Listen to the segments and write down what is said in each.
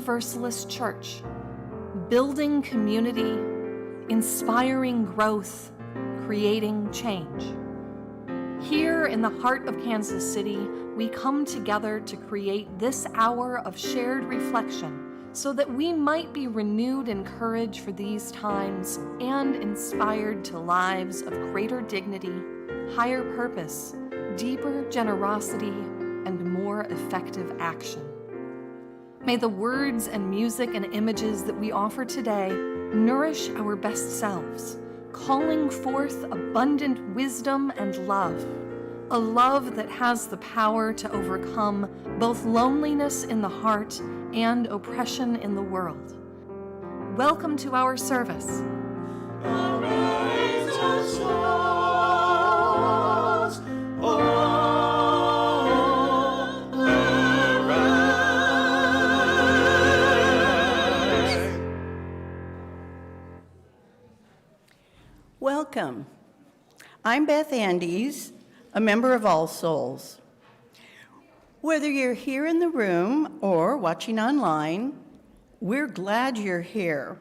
Universalist church, building community, inspiring growth, creating change. Here in the heart of Kansas City, we come together to create this hour of shared reflection so that we might be renewed in courage for these times and inspired to lives of greater dignity, higher purpose, deeper generosity, and more effective action. May the words and music and images that we offer today nourish our best selves, calling forth abundant wisdom and love, a love that has the power to overcome both loneliness in the heart and oppression in the world. Welcome to our service. Arise, O souls, all arise. Welcome. I'm Beth Andes, a member of All Souls. Whether you're here in the room or watching online, we're glad you're here.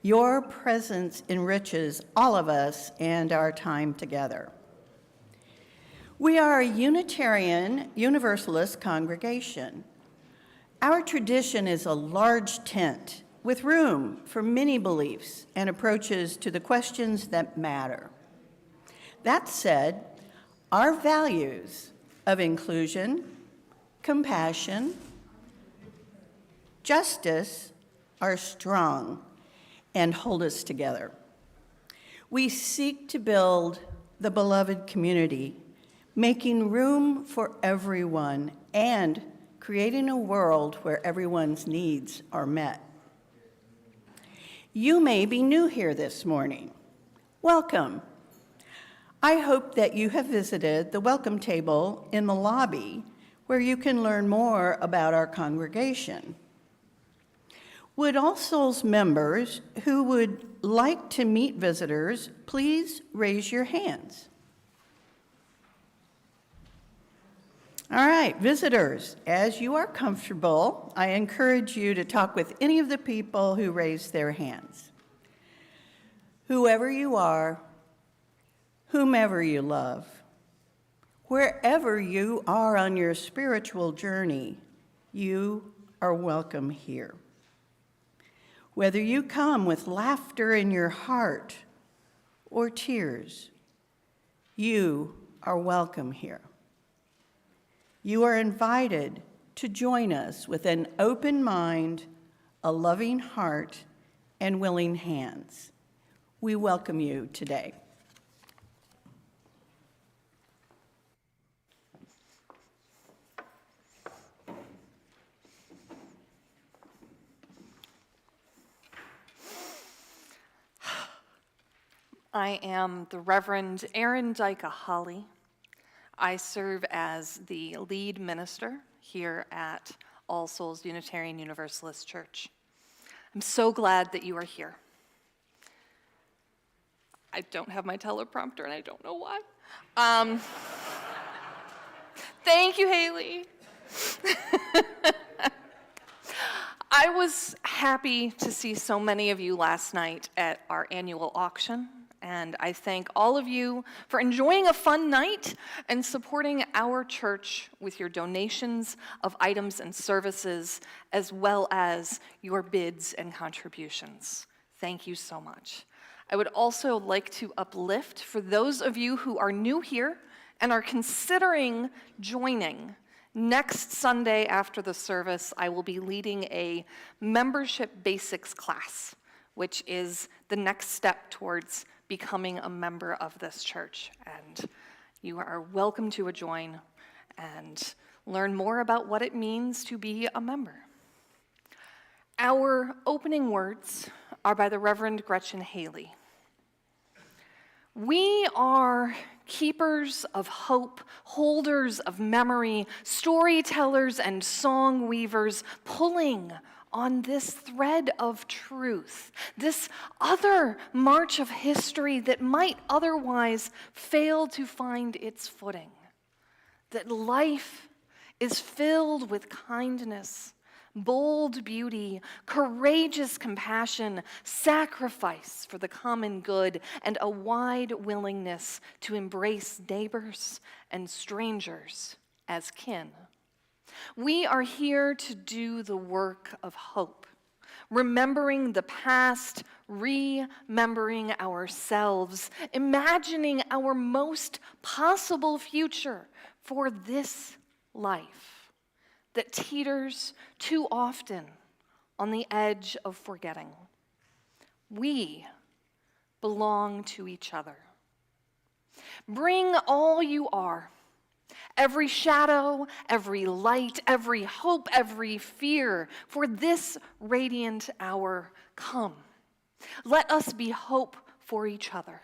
Your presence enriches all of us and our time together. We are a Unitarian Universalist congregation. Our tradition is a large tent with room for many beliefs and approaches to the questions that matter. That said, our values of inclusion, compassion, justice are strong and hold us together. We seek to build the beloved community, making room for everyone and creating a world where everyone's needs are met. You may be new here this morning. Welcome. I hope that you have visited the welcome table in the lobby where you can learn more about our congregation. Would All Souls members who would like to meet visitors, please raise your hands. All right, visitors, as you are comfortable, I encourage you to talk with any of the people who raised their hands. Whoever you are, whomever you love, wherever you are on your spiritual journey, you are welcome here. Whether you come with laughter in your heart or tears, you are welcome here. You are invited to join us with an open mind, a loving heart, and willing hands. We welcome you today. I am the Reverend Erin Dajka Holley. I serve as the lead minister here at All Souls Unitarian Universalist Church. I'm so glad that you are here. I don't have my teleprompter and I don't know why. Thank you, Haley. I was happy to see so many of you last night at our annual auction. And I thank all of you for enjoying a fun night and supporting our church with your donations of items and services, as well as your bids and contributions. Thank you so much. I would also like to uplift for those of you who are new here and are considering joining. Next Sunday after the service, I will be leading a membership basics class, which is the next step towards becoming a member of this church. And you are welcome to join and learn more about what it means to be a member. Our opening words are by the Reverend Gretchen Haley. We are keepers of hope, holders of memory, storytellers and song weavers, pulling on this thread of truth, this other march of history that might otherwise fail to find its footing, that life is filled with kindness, bold beauty, courageous compassion, sacrifice for the common good, and a wide willingness to embrace neighbors and strangers as kin. We are here to do the work of hope, remembering the past, remembering ourselves, imagining our most possible future for this life that teeters too often on the edge of forgetting. We belong to each other. Bring all you are, every shadow, every light, every hope, every fear, for this radiant hour. Come. Let us be hope for each other.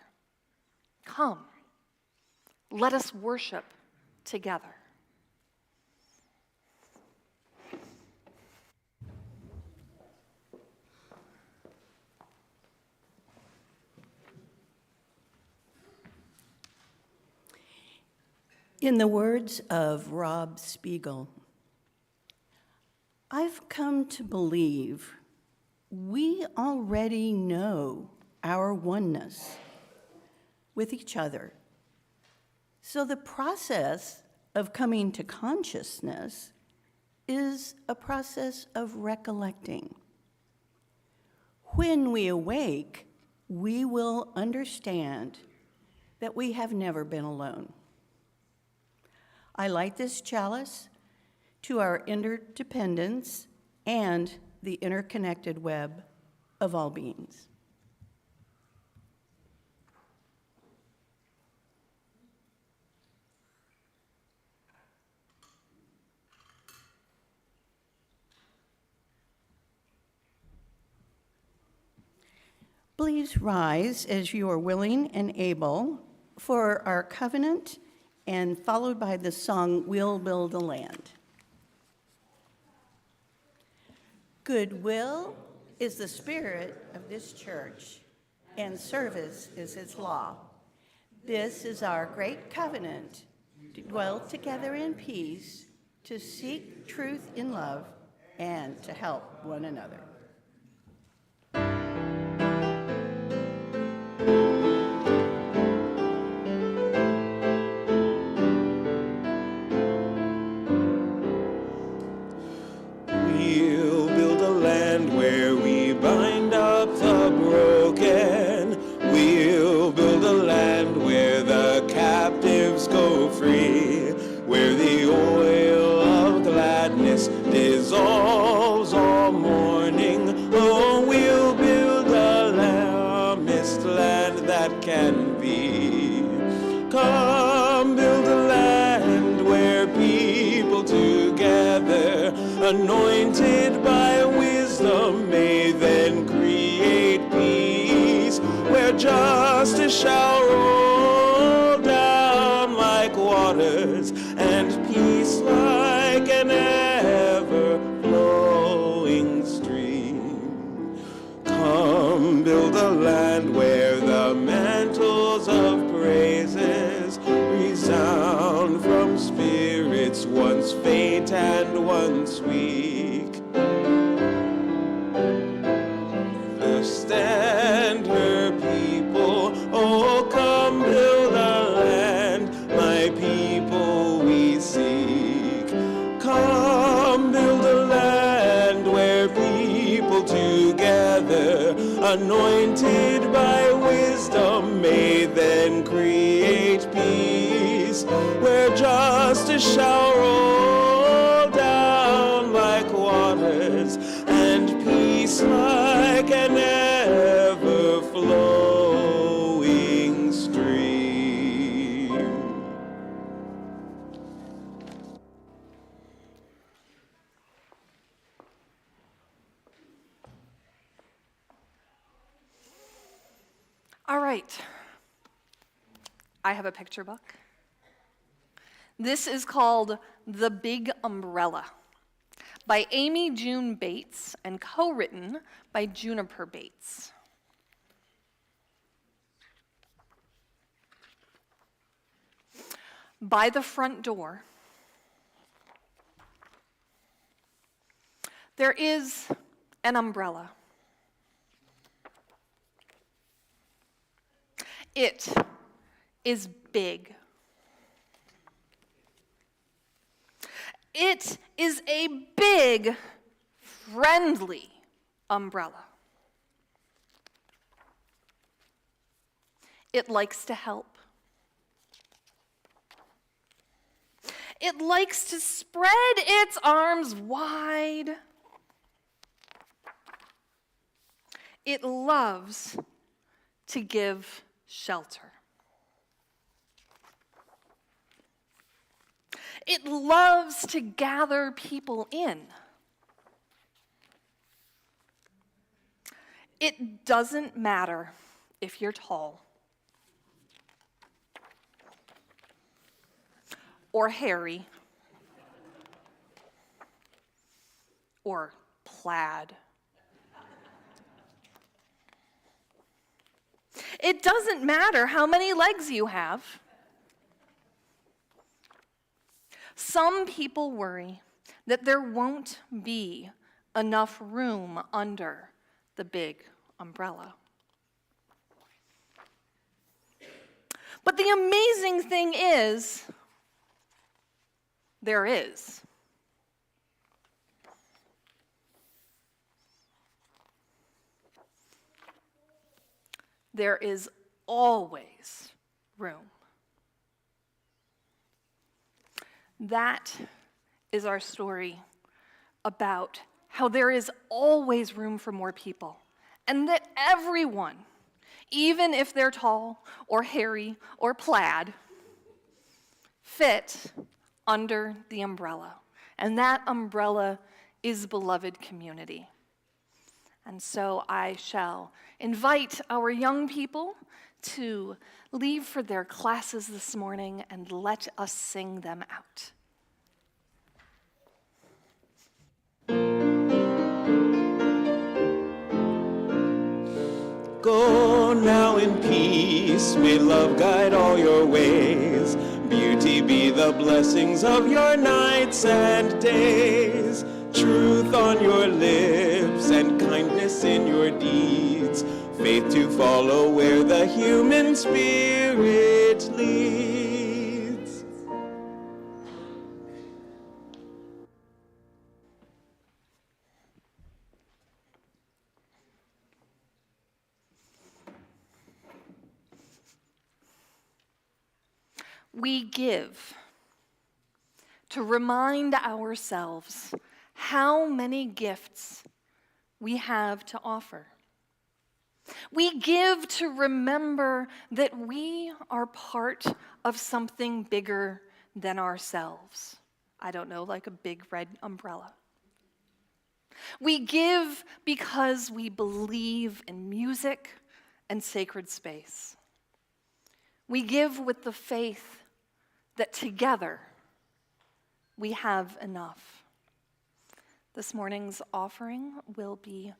Come. Let us worship together. In the words of Rob Spiegel, I've come to believe we already know our oneness with each other. So the process of coming to consciousness is a process of recollecting. When we awake, we will understand that we have never been alone. I light this chalice to our interdependence and the interconnected web of all beings. Please rise as you are willing and able for our covenant, and followed by the song, We'll Build a Land. Goodwill is the spirit of this church, and service is its law. This is our great covenant, to dwell together in peace, to seek truth in love, and to help one another. We'll build a land where we bind up the broken. We'll build a land where the captives go free, where the oil of gladness dissolves all mourning. Oh, we'll build a mist land that can be. Come build a land where people together, anointed by wisdom, may then create peace, where justice shall roll down like waters, and peace like an ever-flowing stream. Come build a land where the mantles of praises resound from spirits once faint and once weak. First and her people, oh come build a land, my people we seek. Come build a land where people together, anointed by wisdom, may then create peace, where justice shall roll down like waters, and peace like an ever-flowing stream. All right. I have a picture book. This is called The Big Umbrella by Amy June Bates and co-written by Juniper Bates. By the front door, There is an umbrella. It is big. It is a big, friendly umbrella. It likes to help. It likes to spread its arms wide. It loves to give shelter. It loves to gather people in. It doesn't matter if you're tall or hairy or plaid. It doesn't matter how many legs you have. Some people worry that there won't be enough room under the big umbrella. But the amazing thing is, there is. There is always room. That is our story about how there is always room for more people, and that everyone, even if they're tall or hairy or plaid, fit under the umbrella. And that umbrella is beloved community. And so I shall invite our young people to leave for their classes this morning and let us sing them out. Go now in peace, may love guide all your ways. Beauty be the blessings of your nights and days. Truth on your lips and kindness in your deeds. Faith to follow where the human spirit leads. We give to remind ourselves how many gifts we have to offer. We give to remember that we are part of something bigger than ourselves. I don't know, like a big red umbrella. We give because we believe in music and sacred space. We give with the faith that together we have enough. This morning's offering will be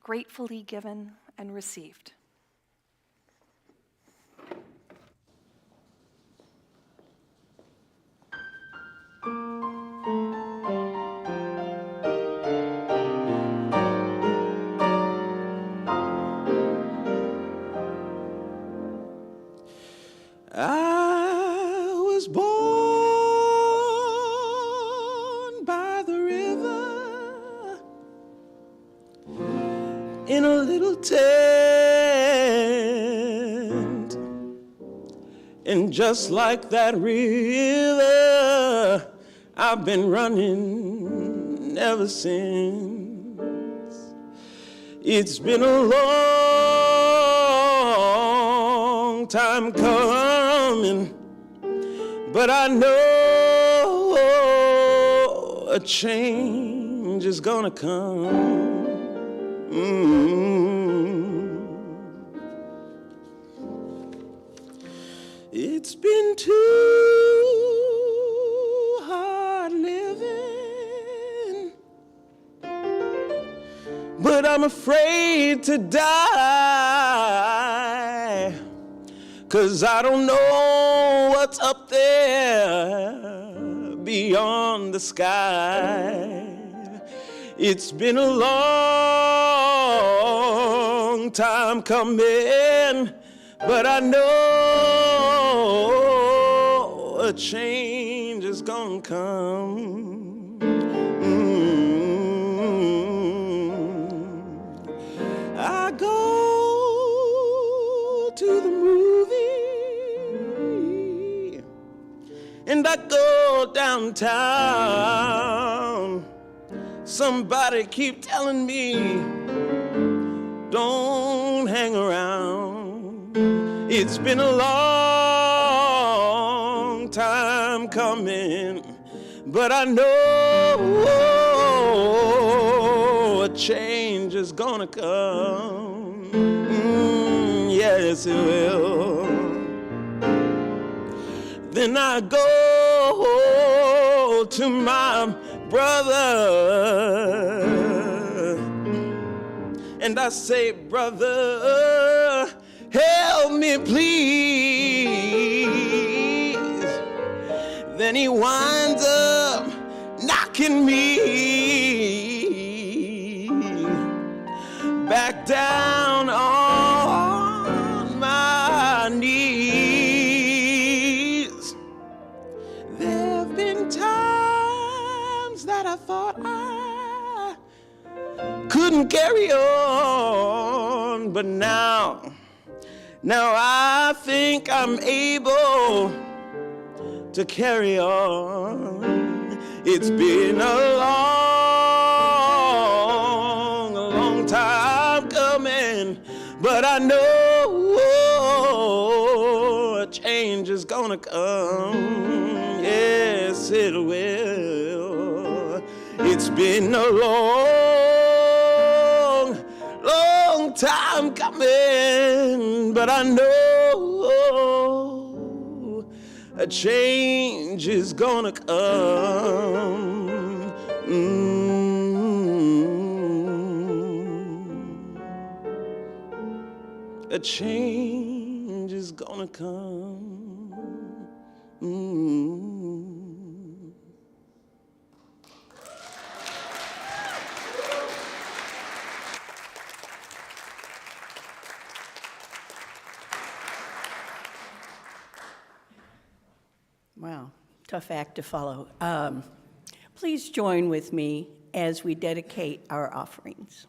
gratefully given and received. I was born by the river in a little tent, and just like that river, I've been running ever since. It's been a long time coming, but I know a change is gonna come. It's been too hard living, but I'm afraid to die, 'cause I don't know what's up there beyond the sky. It's been a long time coming, but I know a change is gonna come. I go to the movie and I go downtown. Somebody keep telling me, don't hang around. It's been a long time coming, but I know a change is gonna come. Yes, it will. Then I go to my brother and I say, brother, help me please. Then he winds up knocking me back down on my knees. There've been times that I thought I couldn't carry on, but now I think I'm able to carry on. It's been a long time coming, but I know a change is gonna come. Yes, it will. It's been a long time coming, but I know a change is gonna come. A change is gonna come. Wow, tough act to follow. Please join with me as we dedicate our offerings.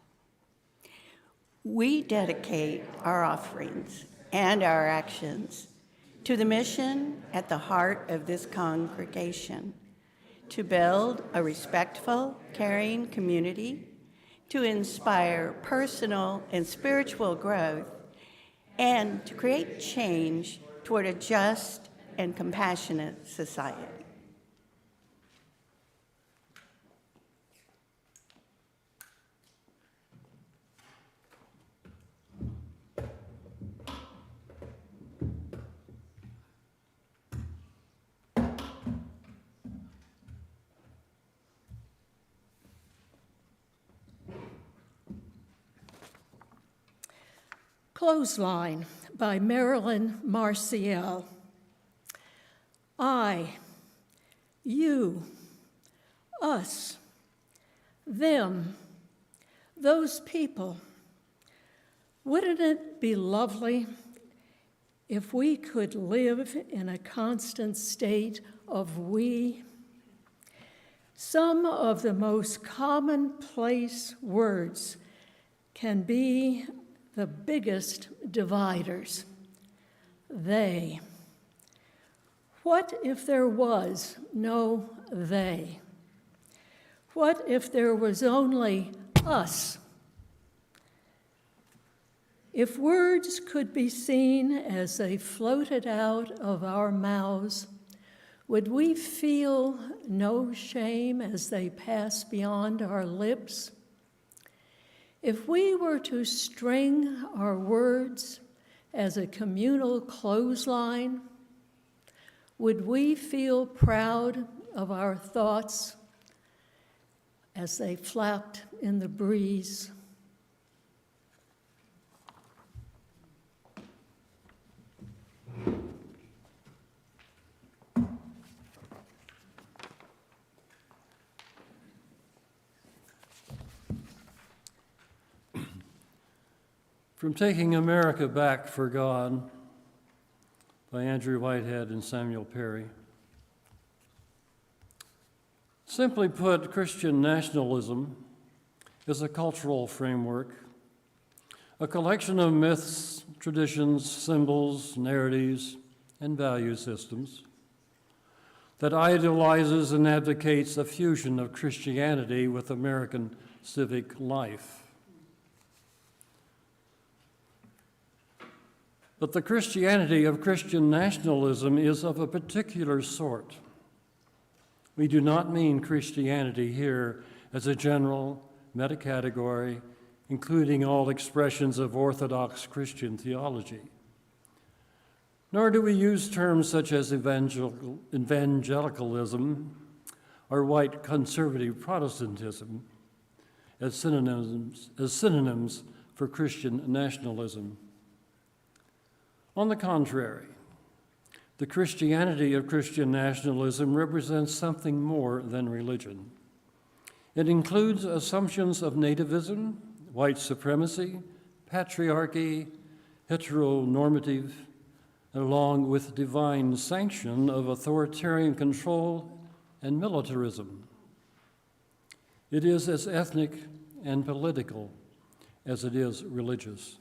We dedicate our offerings and our actions to the mission at the heart of this congregation, to build a respectful, caring community, to inspire personal and spiritual growth, and to create change toward a just and compassionate society. Clothesline by Marilyn Marciel. I, you, us, them, those people. Wouldn't it be lovely if we could live in a constant state of we? Some of the most commonplace words can be the biggest dividers. They. What if there was no they? What if there was only us? If words could be seen as they floated out of our mouths, would we feel no shame as they pass beyond our lips? If we were to string our words as a communal clothesline, would we feel proud of our thoughts as they flapped in the breeze? From Taking America Back for God by Andrew Whitehead and Samuel Perry. Simply put, Christian nationalism is a cultural framework, a collection of myths, traditions, symbols, narratives, and value systems that idealizes and advocates a fusion of Christianity with American civic life. But the Christianity of Christian nationalism is of a particular sort. We do not mean Christianity here as a general meta-category, including all expressions of Orthodox Christian theology. Nor do we use terms such as evangelicalism or white conservative Protestantism as synonyms for Christian nationalism. On the contrary, the Christianity of Christian nationalism represents something more than religion. It includes assumptions of nativism, white supremacy, patriarchy, heteronormative, along with divine sanction of authoritarian control and militarism. It is as ethnic and political as it is religious.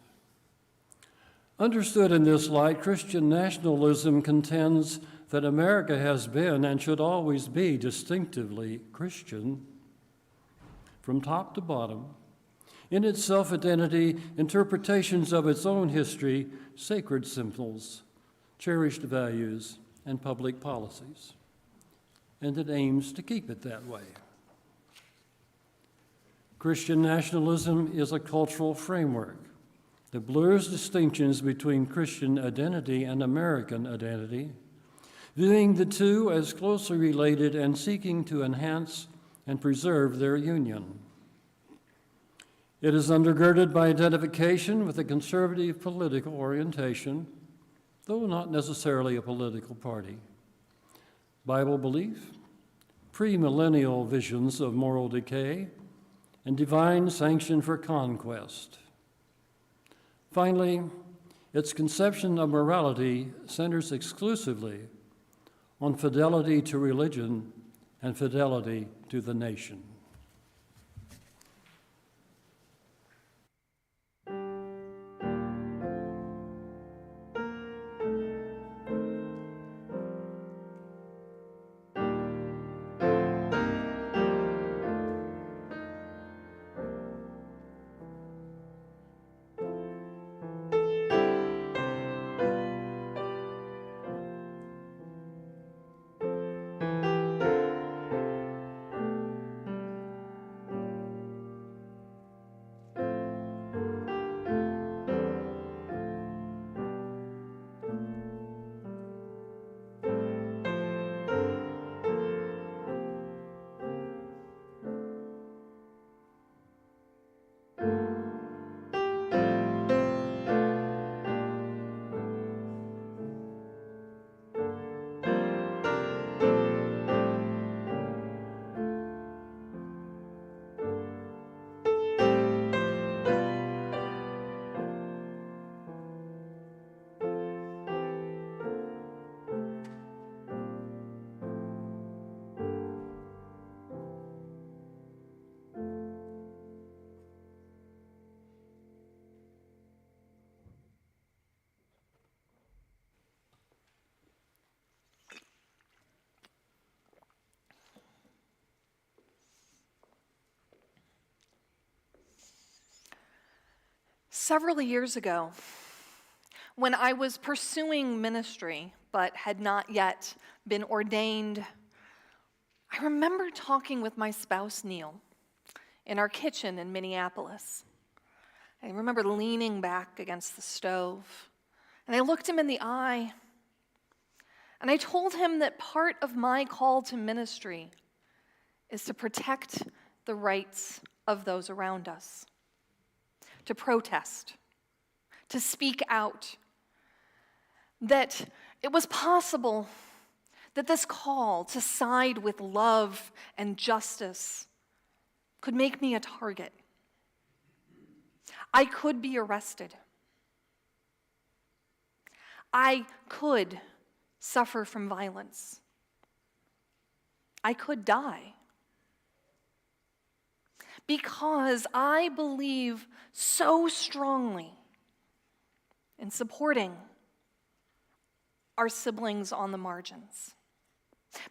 Understood in this light, Christian nationalism contends that America has been and should always be distinctively Christian from top to bottom, in its self-identity, interpretations of its own history, sacred symbols, cherished values, and public policies. And it aims to keep it that way. Christian nationalism is a cultural framework that blurs distinctions between Christian identity and American identity, viewing the two as closely related and seeking to enhance and preserve their union. It is undergirded by identification with a conservative political orientation, though not necessarily a political party, Bible belief, premillennial visions of moral decay, and divine sanction for conquest. Finally, its conception of morality centers exclusively on fidelity to religion and fidelity to the nation. Several years ago, when I was pursuing ministry but had not yet been ordained, I remember talking with my spouse, Neil, in our kitchen in Minneapolis. I remember leaning back against the stove, and I looked him in the eye, and I told him that part of my call to ministry is to protect the rights of those around us, to protest, to speak out, that it was possible that this call to side with love and justice could make me a target. I could be arrested. I could suffer from violence. I could die. Because I believe so strongly in supporting our siblings on the margins.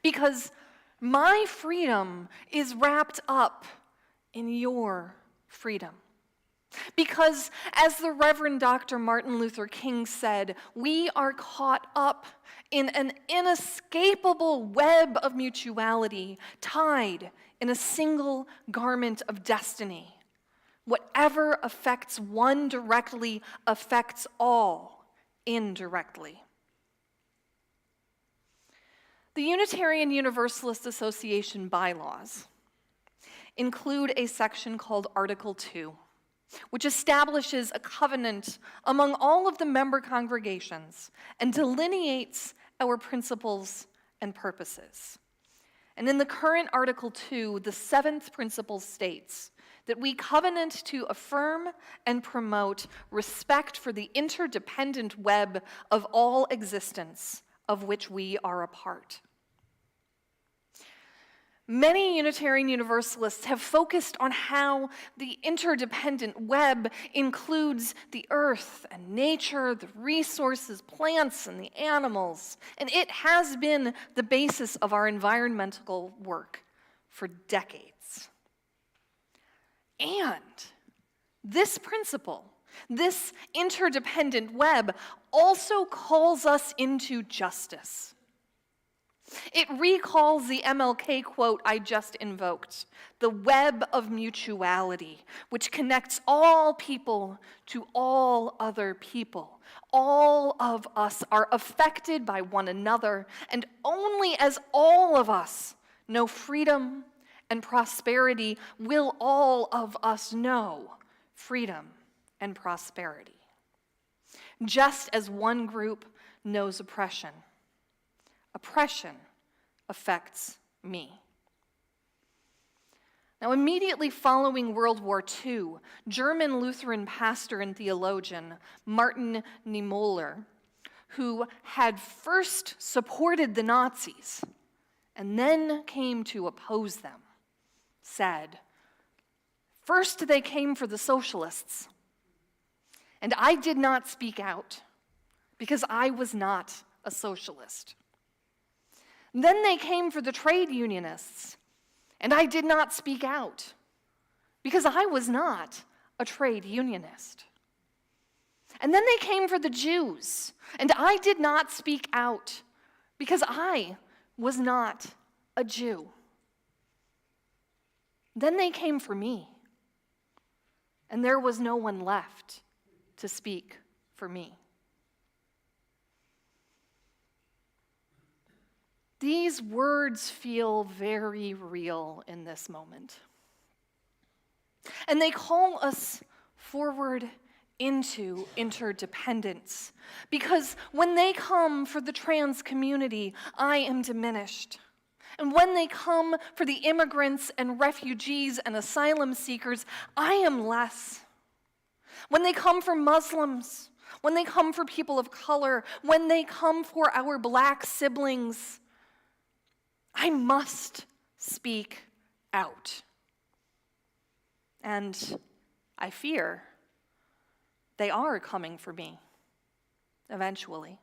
Because my freedom is wrapped up in your freedom. Because, as the Reverend Dr. Martin Luther King said, we are caught up in an inescapable web of mutuality, tied in a single garment of destiny. Whatever affects one directly affects all indirectly. The Unitarian Universalist Association bylaws include a section called Article 2, which establishes a covenant among all of the member congregations and delineates our principles and purposes. And in the current Article 2, the 7th principle states that we covenant to affirm and promote respect for the interdependent web of all existence of which we are a part. Many Unitarian Universalists have focused on how the interdependent web includes the earth and nature, the resources, plants, and the animals, and it has been the basis of our environmental work for decades. And this principle, this interdependent web, also calls us into justice. It recalls the MLK quote I just invoked, the web of mutuality, which connects all people to all other people. All of us are affected by one another, and only as all of us know freedom and prosperity will all of us know freedom and prosperity. Just as one group knows oppression, oppression affects me. Now, immediately following World War II, German Lutheran pastor and theologian Martin Niemöller, who had first supported the Nazis and then came to oppose them, said, "First they came for the socialists, and I did not speak out because I was not a socialist. Then they came for the trade unionists, and I did not speak out because I was not a trade unionist. And then they came for the Jews, and I did not speak out because I was not a Jew. Then they came for me, and there was no one left to speak for me." These words feel very real in this moment. And they call us forward into interdependence. Because when they come for the trans community, I am diminished. And when they come for the immigrants and refugees and asylum seekers, I am less. When they come for Muslims, when they come for people of color, when they come for our Black siblings, I must speak out. And I fear they are coming for me eventually.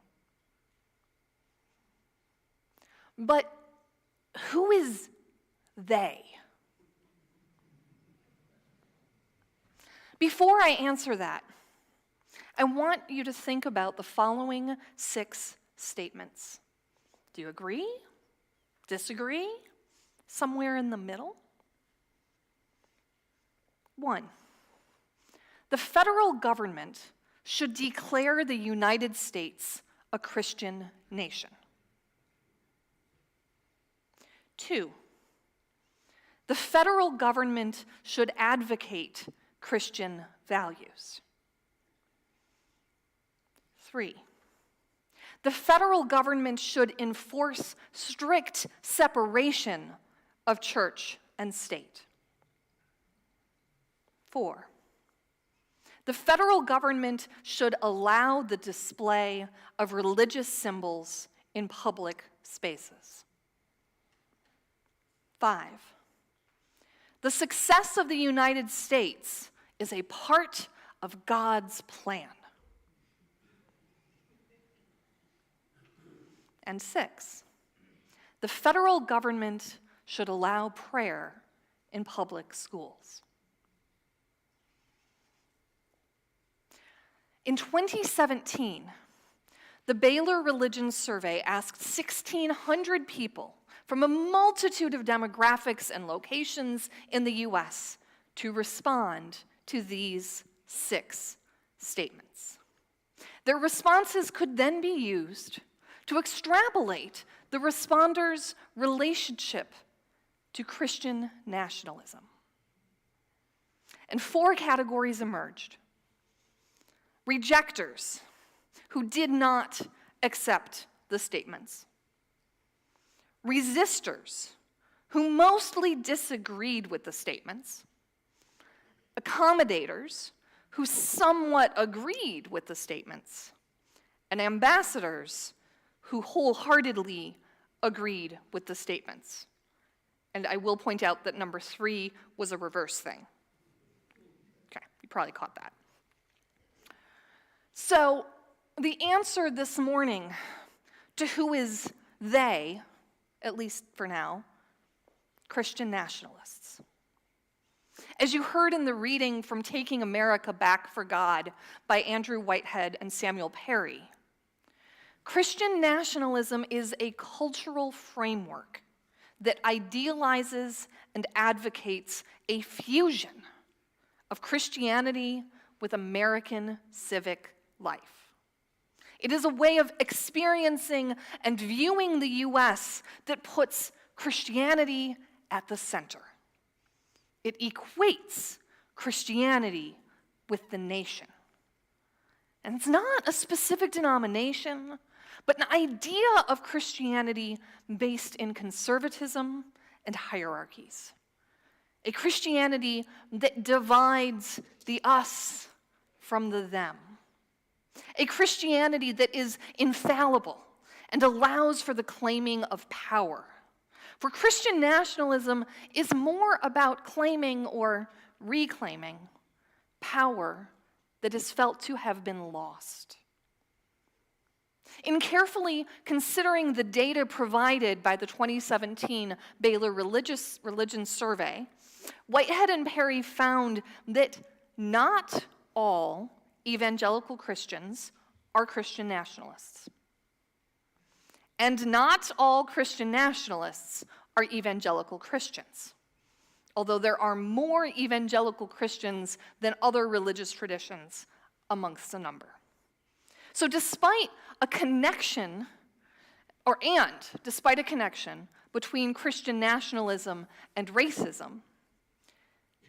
But who is they? Before I answer that, I want you to think about the following 6 statements. Do you agree? Disagree? Somewhere in the middle? 1, the federal government should declare the United States a Christian nation. 2, the federal government should advocate Christian values. 3, the federal government should enforce strict separation of church and state. 4, the federal government should allow the display of religious symbols in public spaces. 5, the success of the United States is a part of God's plan. And 6, the federal government should allow prayer in public schools. In 2017, the Baylor Religion Survey asked 1,600 people from a multitude of demographics and locations in the US to respond to these 6 statements. Their responses could then be used to extrapolate the responders' relationship to Christian nationalism. And 4 categories emerged. Rejectors, who did not accept the statements. Resistors, who mostly disagreed with the statements. Accommodators, who somewhat agreed with the statements. And ambassadors, who wholeheartedly agreed with the statements. And I will point out that number 3 was a reverse thing. Okay, you probably caught that. So, the answer this morning to who is they, at least for now, Christian nationalists. As you heard in the reading from Taking America Back for God by Andrew Whitehead and Samuel Perry, Christian nationalism is a cultural framework that idealizes and advocates a fusion of Christianity with American civic life. It is a way of experiencing and viewing the US that puts Christianity at the center. It equates Christianity with the nation. And it's not a specific denomination, but an idea of Christianity based in conservatism and hierarchies. A Christianity that divides the us from the them. A Christianity that is infallible and allows for the claiming of power. For Christian nationalism is more about claiming or reclaiming power that is felt to have been lost. In carefully considering the data provided by the 2017 Baylor Religion Survey, Whitehead and Perry found that not all evangelical Christians are Christian nationalists. And not all Christian nationalists are evangelical Christians, although there are more evangelical Christians than other religious traditions amongst the number. So despite a connection between Christian nationalism and racism,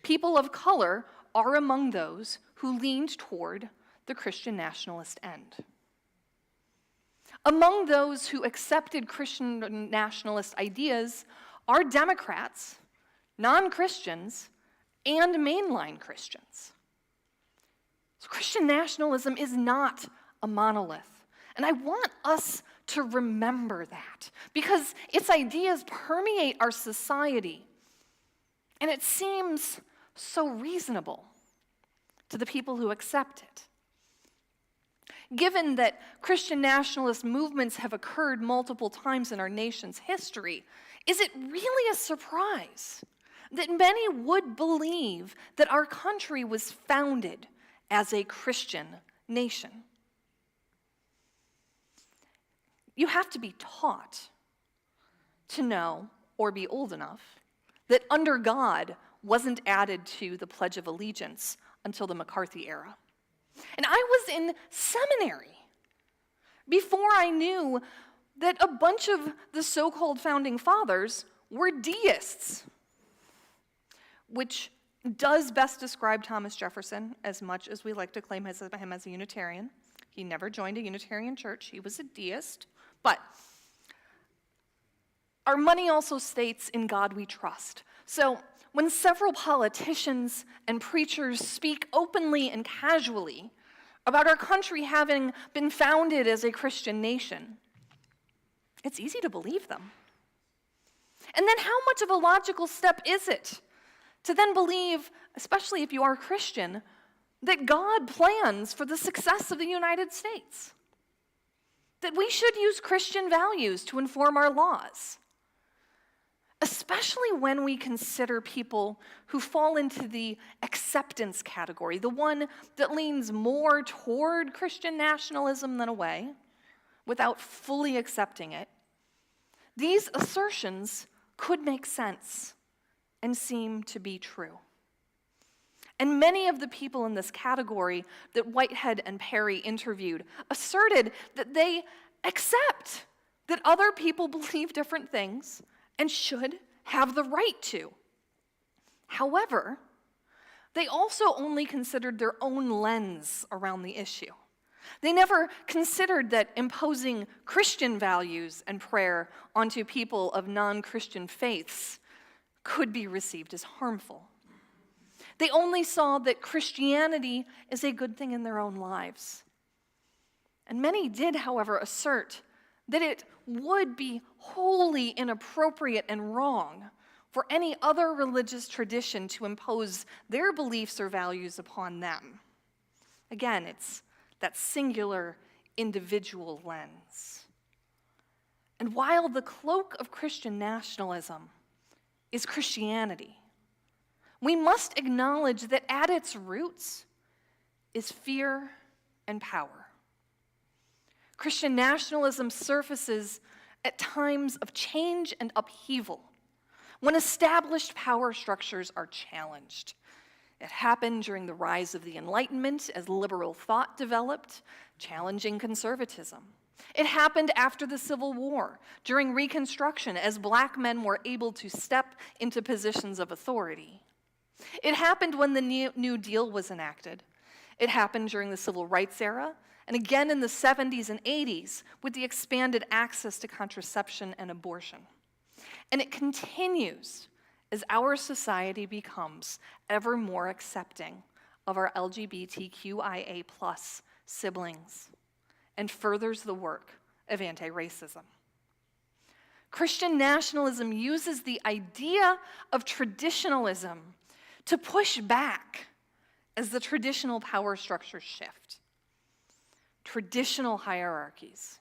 people of color are among those who leaned toward the Christian nationalist end. Among those who accepted Christian nationalist ideas are Democrats, non-Christians, and mainline Christians. So Christian nationalism is not a monolith. And I want us to remember that because its ideas permeate our society. And it seems so reasonable to the people who accept it. Given that Christian nationalist movements have occurred multiple times in our nation's history, is it really a surprise that many would believe that our country was founded as a Christian nation? You have to be taught to know, or be old enough, that under God wasn't added to the Pledge of Allegiance until the McCarthy era. And I was in seminary before I knew that a bunch of the so-called founding fathers were deists, which does best describe Thomas Jefferson, as much as we like to claim him as a Unitarian. He never joined a Unitarian church. He was a deist. But our money also states, "In God we trust." So when several politicians and preachers speak openly and casually about our country having been founded as a Christian nation, it's easy to believe them. And then how much of a logical step is it to then believe, especially if you are Christian, that God plans for the success of the United States? That we should use Christian values to inform our laws? Especially when we consider people who fall into the acceptance category, the one that leans more toward Christian nationalism than away, without fully accepting it. These assertions could make sense and seem to be true. And many of the people in this category that Whitehead and Perry interviewed asserted that they accept that other people believe different things and should have the right to. However, they also only considered their own lens around the issue. They never considered that imposing Christian values and prayer onto people of non-Christian faiths could be received as harmful. They only saw that Christianity is a good thing in their own lives. And many did, however, assert that it would be wholly inappropriate and wrong for any other religious tradition to impose their beliefs or values upon them. Again, it's that singular individual lens. And while the cloak of Christian nationalism is Christianity, we must acknowledge that at its roots is fear and power. Christian nationalism surfaces at times of change and upheaval, when established power structures are challenged. It happened during the rise of the Enlightenment as liberal thought developed, challenging conservatism. It happened after the Civil War, during Reconstruction, as black men were able to step into positions of authority. It happened when the New Deal was enacted. It happened during the Civil Rights era, and again in the 70s and 80s with the expanded access to contraception and abortion. And it continues as our society becomes ever more accepting of our LGBTQIA+ siblings and furthers the work of anti-racism. Christian nationalism uses the idea of traditionalism to push back as the traditional power structures shift. Traditional hierarchies.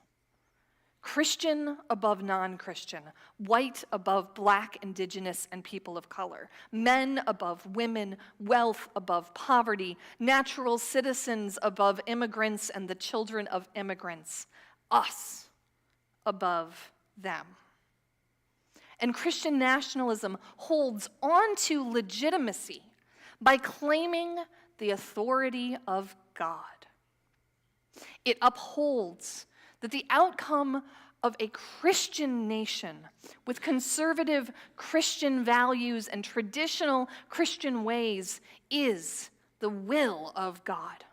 Christian above non-Christian, white above black, indigenous, and people of color, men above women, wealth above poverty, natural citizens above immigrants and the children of immigrants, us above them. And Christian nationalism holds on to legitimacy by claiming the authority of God. It upholds that the outcome of a Christian nation with conservative Christian values and traditional Christian ways is the will of God.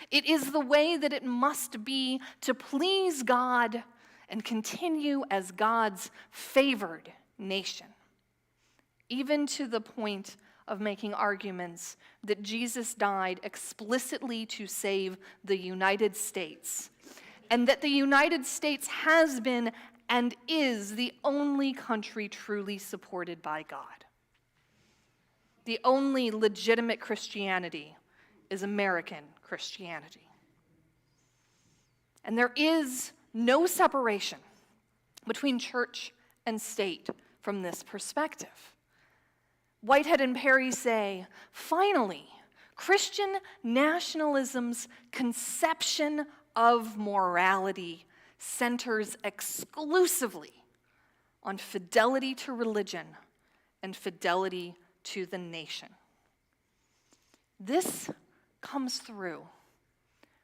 It is the way that it must be to please God and continue as God's favored nation, even to the point of making arguments that Jesus died explicitly to save the United States, and that the United States has been and is the only country truly supported by God. The only legitimate Christianity is American Christianity. And there is no separation between church and state from this perspective. Whitehead and Perry say, finally, Christian nationalism's conception of morality centers exclusively on fidelity to religion and fidelity to the nation. This comes through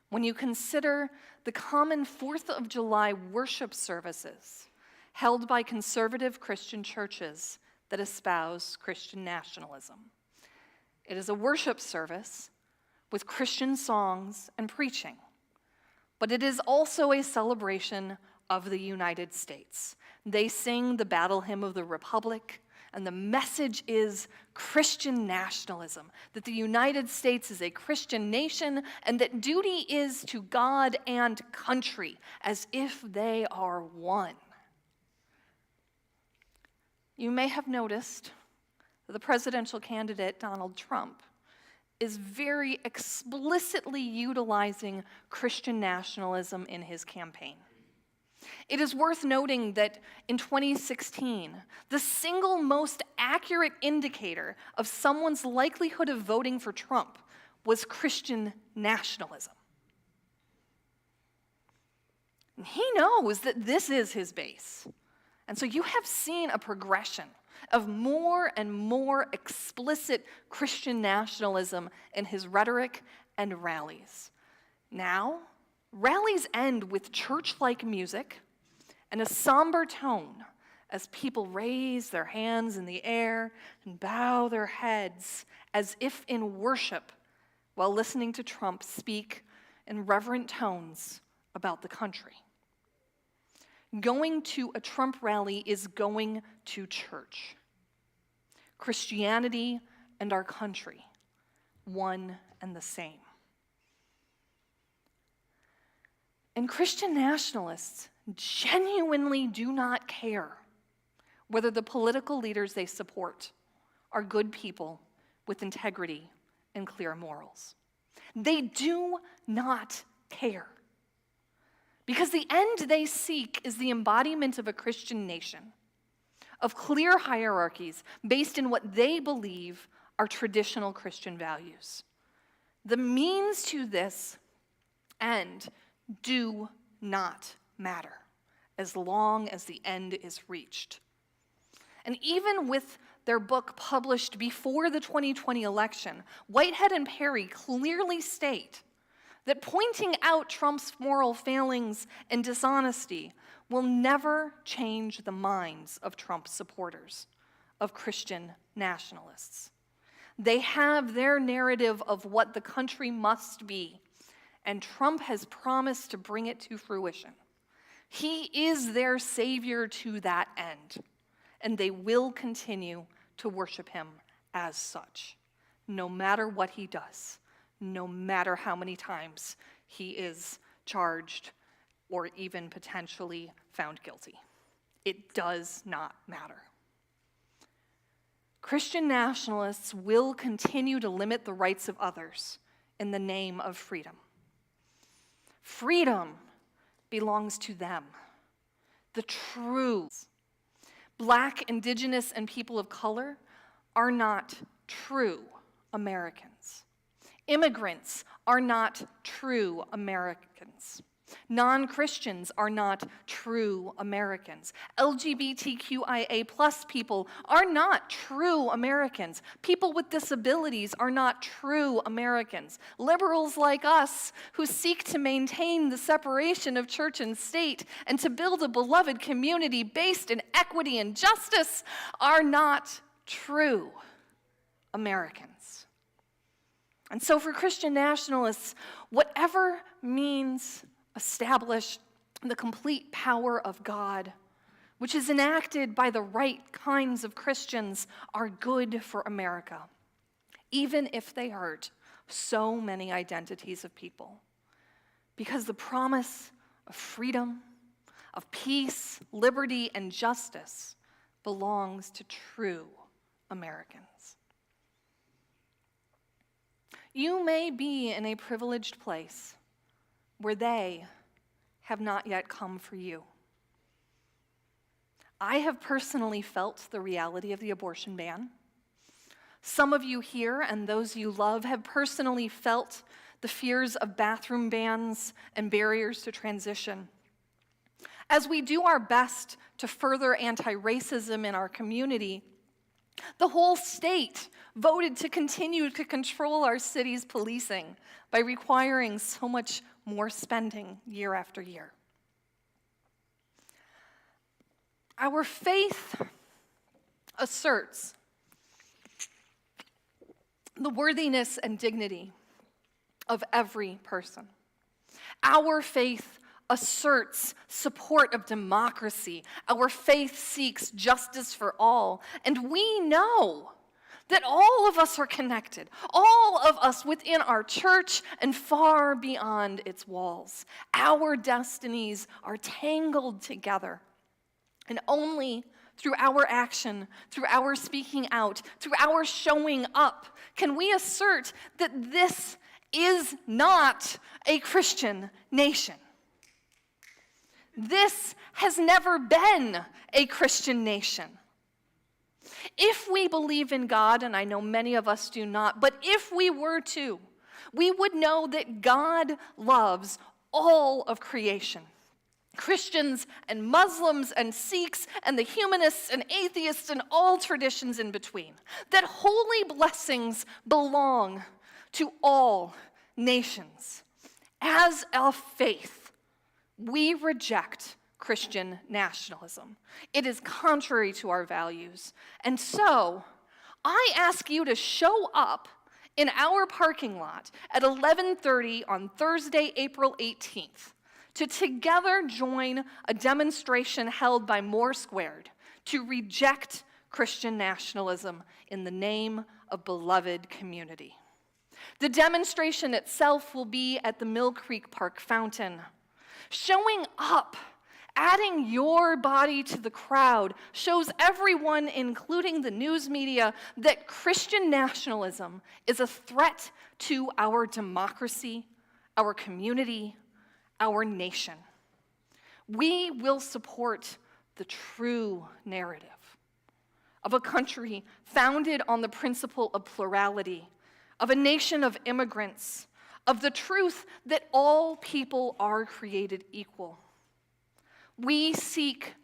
when you consider the common 4th of July worship services held by conservative Christian churches that espouse Christian nationalism. It is a worship service with Christian songs and preaching, but it is also a celebration of the United States. They sing the battle hymn of the Republic, And the message is Christian nationalism, that the United States is a Christian nation and that duty is to God and country, as if they are one. You may have noticed that the presidential candidate, Donald Trump, is very explicitly utilizing Christian nationalism in his campaign. It is worth noting that in 2016, the single most accurate indicator of someone's likelihood of voting for Trump was Christian nationalism. And he knows that this is his base. And so you have seen a progression of more and more explicit Christian nationalism in his rhetoric and rallies. Now, rallies end with church-like music and a somber tone as people raise their hands in the air and bow their heads as if in worship while listening to Trump speak in reverent tones about the country. Going to a Trump rally is going to church. Christianity and our country, one and the same. And Christian nationalists genuinely do not care whether the political leaders they support are good people with integrity and clear morals. They do not care. Because the end they seek is the embodiment of a Christian nation, of clear hierarchies based in what they believe are traditional Christian values. The means to this end do not matter as long as the end is reached. And even with their book published before the 2020 election, Whitehead and Perry clearly state that pointing out Trump's moral failings and dishonesty will never change the minds of Trump supporters, of Christian nationalists. They have their narrative of what the country must be, and Trump has promised to bring it to fruition. He is their savior to that end, and they will continue to worship him as such, no matter what he does, no matter how many times he is charged or even potentially found guilty. It does not matter. Christian nationalists will continue to limit the rights of others in the name of freedom. Freedom belongs to them. The true Black, Indigenous, and people of color are not true Americans. Immigrants are not true Americans. Non-Christians are not true Americans. LGBTQIA+ people are not true Americans. People with disabilities are not true Americans. Liberals like us, who seek to maintain the separation of church and state and to build a beloved community based in equity and justice, are not true Americans. And so for Christian nationalists, whatever means establish the complete power of God, which is enacted by the right kinds of Christians, are good for America, even if they hurt so many identities of people. Because the promise of freedom, of peace, liberty, and justice belongs to true Americans. You may be in a privileged place where they have not yet come for you. I have personally felt the reality of the abortion ban. Some of you here and those you love have personally felt the fears of bathroom bans and barriers to transition. As we do our best to further anti-racism in our community, the whole state voted to continue to control our city's policing by requiring so much more spending year after year. Our faith asserts the worthiness and dignity of every person. Our faith asserts support of democracy. Our faith seeks justice for all. And we know that all of us are connected, all of us within our church and far beyond its walls. Our destinies are tangled together. And only through our action, through our speaking out, through our showing up, can we assert that this is not a Christian nation. This has never been a Christian nation. If we believe in God, and I know many of us do not, but if we were to, we would know that God loves all of creation. Christians and Muslims and Sikhs and the humanists and atheists and all traditions in between. That holy blessings belong to all nations. As a faith, we reject Christian nationalism. It is contrary to our values. And so, I ask you to show up in our parking lot at 11:30 on Thursday, April 18th, to together join a demonstration held by More Squared to reject Christian nationalism in the name of beloved community. The demonstration itself will be at the Mill Creek Park Fountain. Showing up, adding your body to the crowd, shows everyone, including the news media, that Christian nationalism is a threat to our democracy, our community, our nation. We will support the true narrative of a country founded on the principle of plurality, of a nation of immigrants, of the truth that all people are created equal. We seek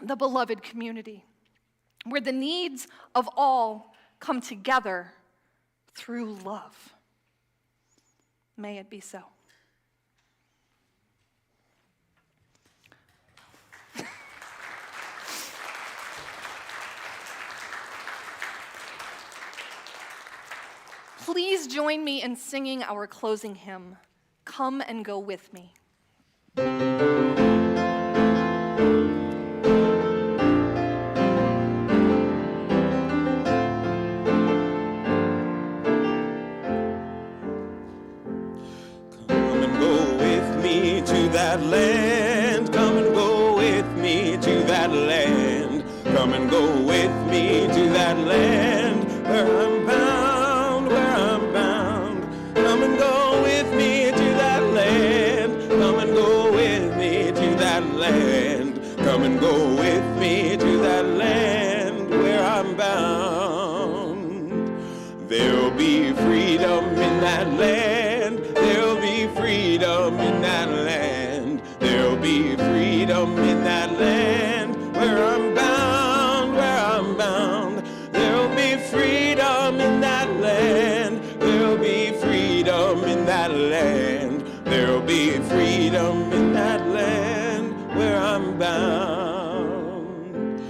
the beloved community, where the needs of all come together through love. May it be so. Please join me in singing our closing hymn, Come and Go With Me. That land, come and go with me to that land. Come and go with me to that land where I'm bound, where I'm bound. Come and go with me to that land. Come and go with me to that land. Come and go with me to that land where I'm bound. There'll be freedom in that land. There'll be freedom in that land. There'll be freedom in that land where I'm bound, where I'm bound. There'll be freedom in that land. There'll be freedom in that land. There'll be freedom in that land where I'm bound.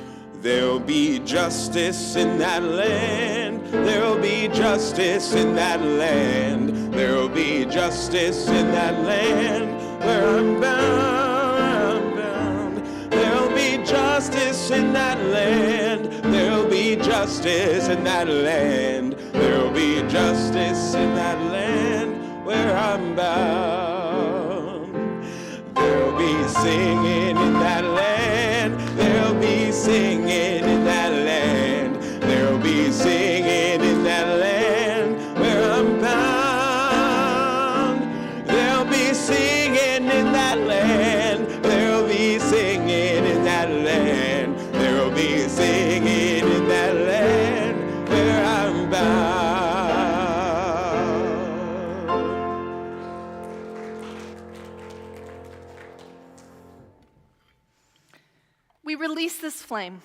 There'll be justice in that land. There'll be justice in that land. There'll be justice in that land where I'm bound, bound. There'll be justice in that land. There'll be justice in that land. There'll be justice in that land where I'm bound. There'll be singing in that land. There'll be singing in that land. There'll be singing in that land where I'm bound. There'll be singing in that land. There'll be singing in that land. There'll be singing in that land where I'm bound. We release this flame,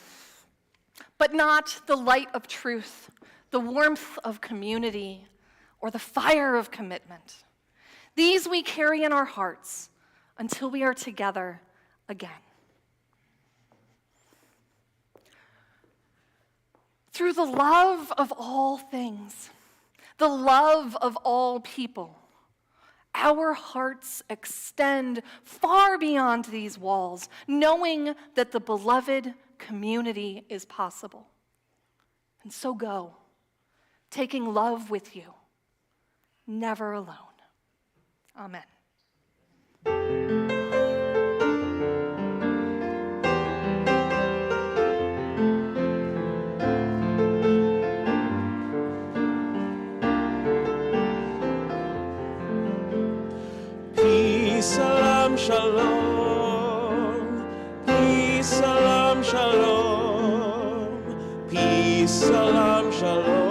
but not the light of truth, the warmth of community, or the fire of commitment. These we carry in our hearts until we are together again. Through the love of all things, the love of all people, our hearts extend far beyond these walls, knowing that the beloved community is possible. And so go, taking love with you, never alone. Amen. Peace, salam, shalom. Peace, salam, shalom. Peace, salam, shalom.